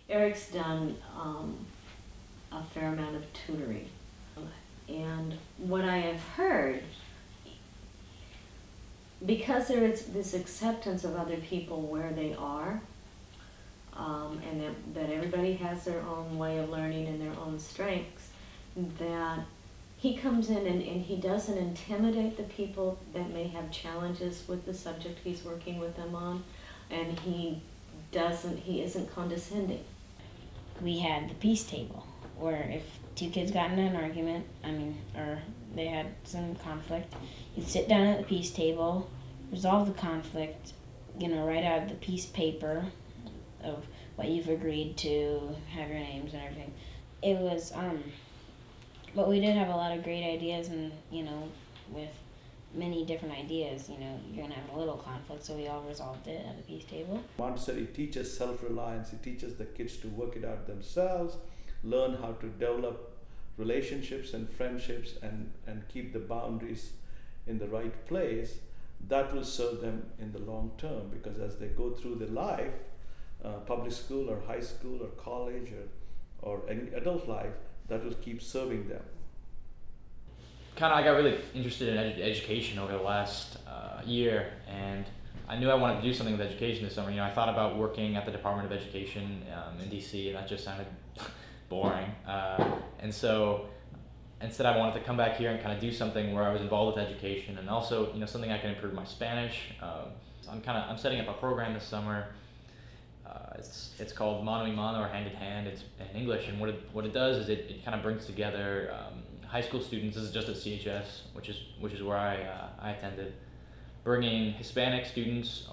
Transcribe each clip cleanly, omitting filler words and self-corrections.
Eric's done a fair amount of tutoring. And what I have heard, because there is this acceptance of other people where they are, and that everybody has their own way of learning and their own strengths, that he comes in and he doesn't intimidate the people that may have challenges with the subject he's working with them on, and he isn't condescending. We had the peace table, where if two kids got in an argument, or they had some conflict, you'd sit down at the peace table, resolve the conflict, write out the peace paper of what you've agreed to, have your names and everything. It was, but we did have a lot of great ideas, and, with many different ideas, you're going to have a little conflict, so we all resolved it at the peace table. Montessori teaches self-reliance. It teaches the kids to work it out themselves, learn how to develop relationships and friendships, and keep the boundaries in the right place. That will serve them in the long term, because as they go through their life, public school or high school or college or adult life, that will keep serving them. I got really interested in education over the last year, and I knew I wanted to do something with education this summer. I thought about working at the Department of Education in DC, and that just sounded boring. And so instead I wanted to come back here and do something where I was involved with education, and also something I can improve my Spanish. I'm setting up a program this summer. It's called Mano y Mano, or Hand in Hand. It's in English, and what it does is it brings together high school students. This is just at CHS, which is where I attended, bringing Hispanic students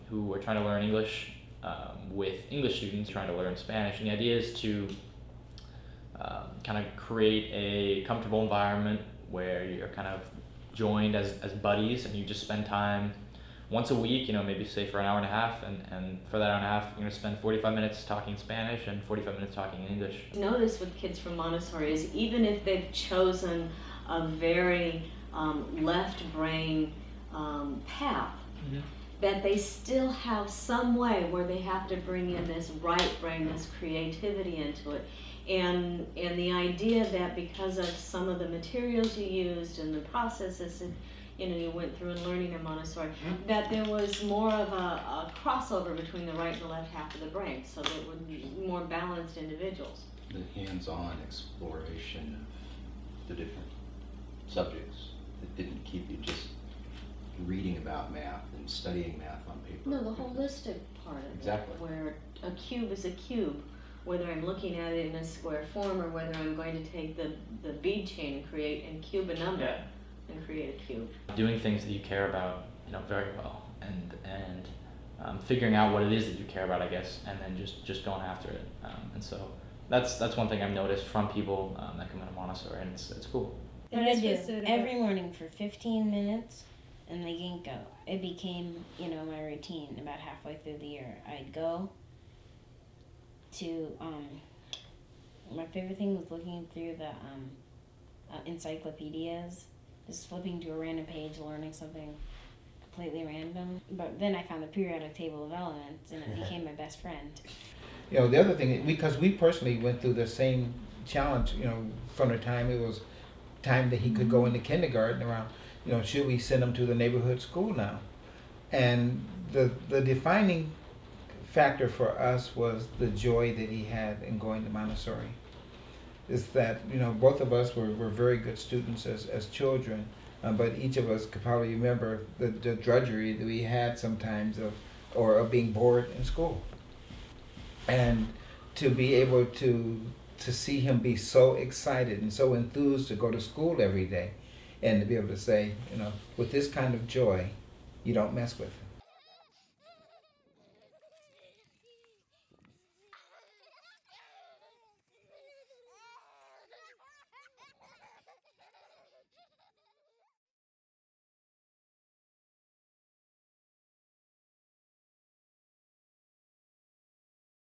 who are trying to learn English with English students trying to learn Spanish. And the idea is to create a comfortable environment where you're joined as buddies, and you just spend time once a week, maybe say for an hour and a half, and for that hour and a half, you're going to spend 45 minutes talking Spanish and 45 minutes talking English. Notice with kids from Montessori is, even if they've chosen a very left brain path, mm-hmm. that they still have some way where they have to bring in this right brain, this creativity into it. And the idea that because of some of the materials you used and the processes that you went through in learning in Montessori, that there was more of a crossover between the right and the left half of the brain, so that it would be more balanced individuals. The hands-on exploration of the different subjects. It didn't keep you just reading about math and studying math on paper. No, the holistic part of exactly. it, where a cube is a cube, whether I'm looking at it in a square form or whether I'm going to take the bead chain and cube a number. Yeah. And create a cube. Doing things that you care about, very well, and figuring out what it is that you care about, I guess, and then just going after it. And so that's one thing I've noticed from people that come into Montessori, and it's cool. What I do every morning for 15 minutes in the ginkgo, it became my routine. About halfway through the year, I'd go to my favorite thing was looking through the encyclopedias. Just flipping to a random page, learning something completely random. But then I found the periodic table of elements, and it became my best friend. The other thing, because we personally went through the same challenge, from the time it was time that he could go into kindergarten around, should we send him to the neighborhood school now? And the defining factor for us was the joy that he had in going to Montessori. Is that both of us were very good students as children, but each of us could probably remember the drudgery that we had sometimes of being bored in school, and to be able to see him be so excited and so enthused to go to school every day, and to be able to say, with this kind of joy, you don't mess with him.